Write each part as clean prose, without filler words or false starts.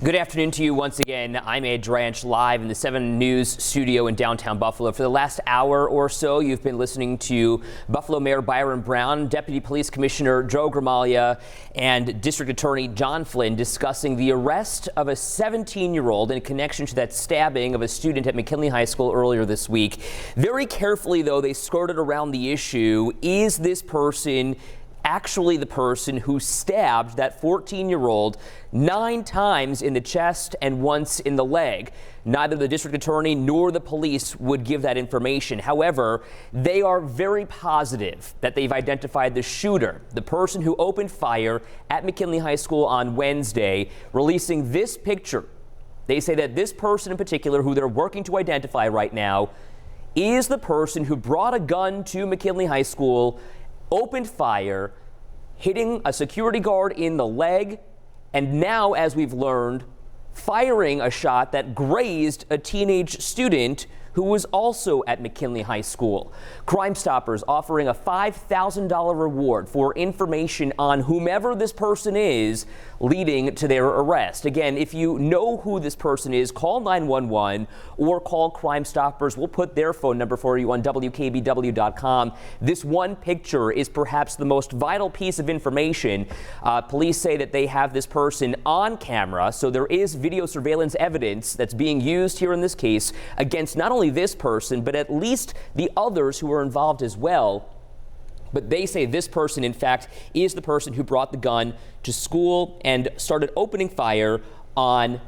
Good afternoon to you once again. I'm Ed Dranch, live in the 7 News studio in downtown Buffalo. For the last hour or so, you've been listening to Buffalo Mayor Byron Brown, Deputy Police Commissioner Joe Gramaglia, and District Attorney John Flynn discussing the arrest of a 17-year-old in connection to that stabbing of a student at McKinley High School earlier this week. Very carefully, though, they skirted around the issue. Is this person actually the person who stabbed that 14-year-old 9 times in the chest and once in the leg? Neither the district attorney nor the police would give that information. However, they are very positive that they've identified the shooter, the person who opened fire at McKinley High School on Wednesday, releasing this picture. They say that this person in particular, who they're working to identify right now, is the person who brought a gun to McKinley High School, opened fire, hitting a security guard in the leg, and now, as we've learned, firing a shot that grazed a teenage student who was also at McKinley High School. Crime Stoppers offering a $5,000 reward for information on whomever this person is leading to their arrest. Again, if you know who this person is, call 911 or call Crime Stoppers. We'll put their phone number for you on WKBW.com. This one picture is perhaps the most vital piece of information. Police say that they have this person on camera, so there is video surveillance evidence that's being used here in this case against not only this person, but at least the others who are involved as well. But they say this person, in fact, is the person who brought the gun to school and started opening fire on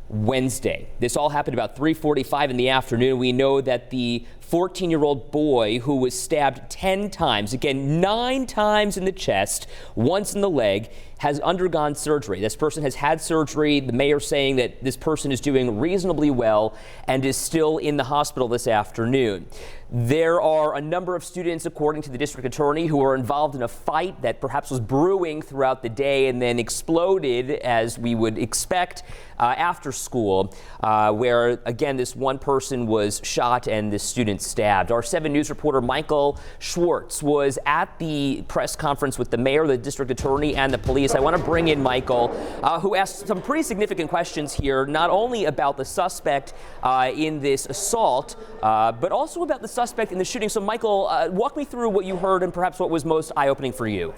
Wednesday. This all happened about 3:45 in the afternoon. We know that the 14-year-old boy who was stabbed 10 times, again 9 times in the chest, once in the leg, has undergone surgery. This person has had surgery. The mayor saying that this person is doing reasonably well and is still in the hospital this afternoon. There are a number of students, according to the district attorney, who are involved in a fight that perhaps was brewing throughout the day and then exploded, as we would expect, after school, where, again, this one person was shot and this student stabbed. Our 7 News reporter Michael Schwartz was at the press conference with the mayor, the district attorney, and the police. I want to bring in Michael, who asked some pretty significant questions here, not only about the suspect in this assault, but also about the suspect in the shooting. So, Michael, walk me through what you heard and perhaps what was most eye-opening for you.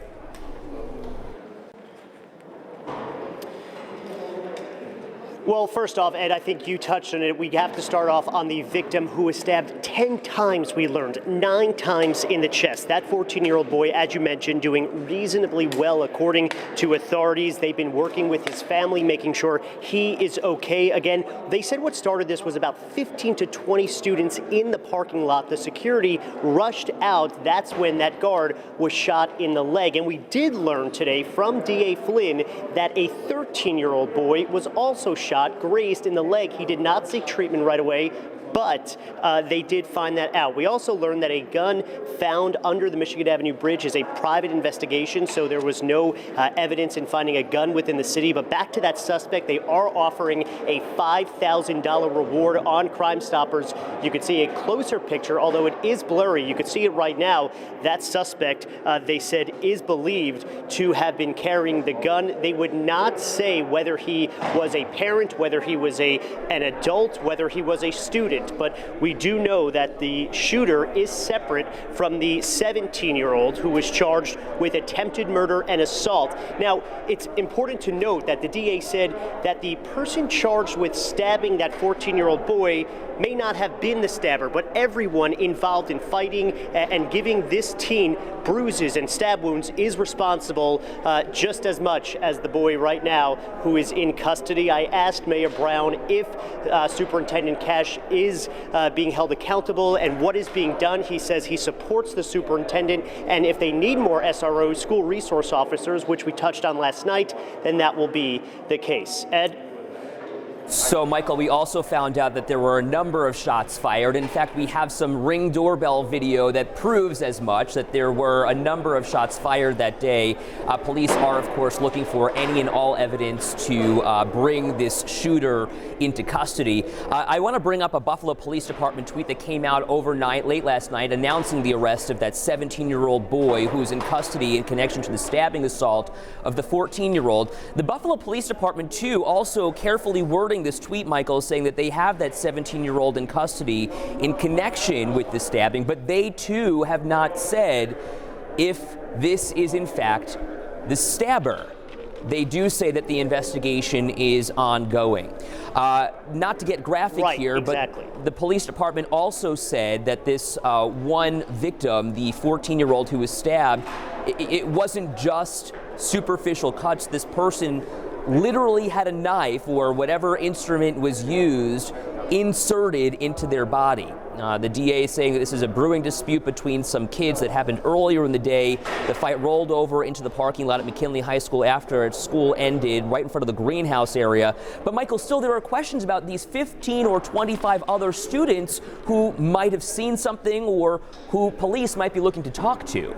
Well, first off, Ed, I think you touched on it. We have to start off on the victim who was stabbed 10 times, we learned, 9 times in the chest. That 14-year-old boy, as you mentioned, doing reasonably well according to authorities. They've been working with his family, making sure he is okay. Again, they said what started this was about 15 to 20 students in the parking lot. The security rushed out. That's when that guard was shot in the leg. And we did learn today from DA Flynn that a 13-year-old boy was also shot, grazed in the leg. He did not seek treatment right away, but they did find that out. We also learned that a gun found under the Michigan Avenue Bridge is a private investigation, so there was no evidence in finding a gun within the city. But back to that suspect, they are offering a $5,000 reward on Crime Stoppers. You can see a closer picture, although it is blurry. You can see it right now. That suspect, they said, is believed to have been carrying the gun. They would not say whether he was a parent, whether he was an adult, whether he was a student. But we do know that the shooter is separate from the 17-year-old who was charged with attempted murder and assault. Now, it's important to note that the DA said that the person charged with stabbing that 14-year-old boy may not have been the stabber, but everyone involved in fighting and giving this teen bruises and stab wounds is responsible just as much as the boy right now who is in custody. I asked Mayor Brown if Superintendent Cash is being held accountable and what is being done. He says he supports the superintendent, and if they need more SROs, school resource officers, which we touched on last night, then that will be the case. Ed? So, Michael, we also found out that there were a number of shots fired. In fact, we have some Ring doorbell video that proves as much, that there were a number of shots fired that day. Police are, of course, looking for any and all evidence to bring this shooter into custody. I want to bring up a Buffalo Police Department tweet that came out overnight, late last night, announcing the arrest of that 17-year-old boy who's in custody in connection to the stabbing assault of the 14-year-old. The Buffalo Police Department, too, also carefully wording this tweet, Michael, saying that they have that 17-year-old in custody in connection with the stabbing, but they too have not said if this is in fact the stabber. They do say that the investigation is ongoing. Not to get graphic here, exactly. But the police department also said that this one victim, the 14-year-old who was stabbed, it wasn't just superficial cuts. This person literally had a knife or whatever instrument was used inserted into their body. The DA is saying that this is a brewing dispute between some kids that happened earlier in the day. The fight rolled over into the parking lot at McKinley High School after school ended, right in front of the greenhouse area. But Michael, still there are questions about these 15 or 25 other students who might have seen something or who police might be looking to talk to.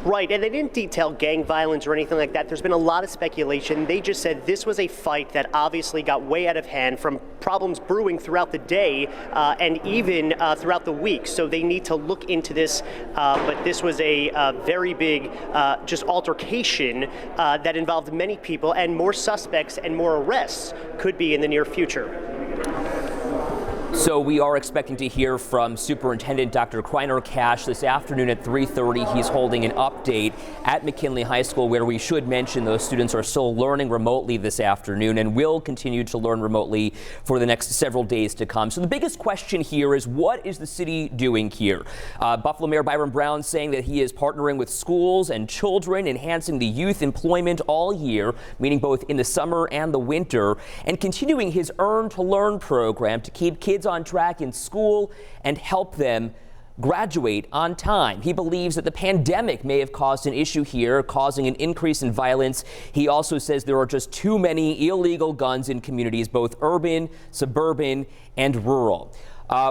Right, and they didn't detail gang violence or anything like that. There's been a lot of speculation. They just said this was a fight that obviously got way out of hand from problems brewing throughout the day and even throughout the week. So they need to look into this. But this was a very big just altercation that involved many people, and more suspects and more arrests could be in the near future. So we are expecting to hear from Superintendent Dr. Kreiner Cash this afternoon at 3:30. He's holding an update at McKinley High School, where we should mention those students are still learning remotely this afternoon and will continue to learn remotely for the next several days to come. So the biggest question here is, what is the city doing here? Buffalo Mayor Byron Brown saying that he is partnering with schools and children, enhancing the youth employment all year, meaning both in the summer and the winter, and continuing his Earn to Learn program to keep kids on track in school and help them graduate on time. He believes that the pandemic may have caused an issue here, causing an increase in violence. He also says there are just too many illegal guns in communities, both urban, suburban, and rural.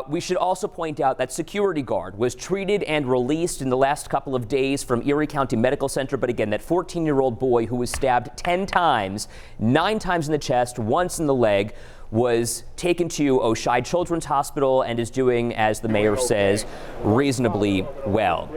We should also point out that security guard was treated and released in the last couple of days from Erie County Medical Center. But again, that 14-year-old boy who was stabbed 10 times, 9 times in the chest, once in the leg, was taken to Oshai Children's Hospital and is doing, as the mayor says, reasonably well.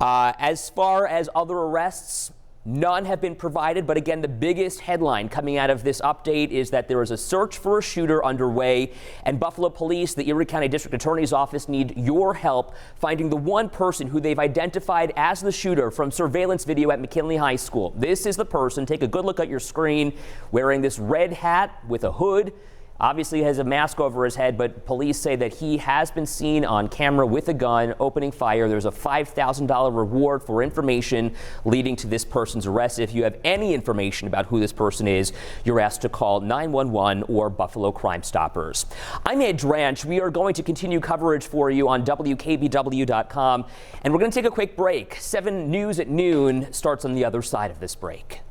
As far as other arrests, none have been provided, but again, the biggest headline coming out of this update is that there is a search for a shooter underway, and Buffalo Police, the Erie County District Attorney's Office, need your help finding the one person who they've identified as the shooter from surveillance video at McKinley High School. This is the person. Take a good look at your screen, wearing this red hat with a hood. Obviously has a mask over his head, but police say that he has been seen on camera with a gun opening fire. There's a $5,000 reward for information leading to this person's arrest. If you have any information about who this person is, you're asked to call 911 or Buffalo Crime Stoppers. I'm Ed Dranch. We are going to continue coverage for you on WKBW.com, and we're going to take a quick break. 7 News at noon starts on the other side of this break.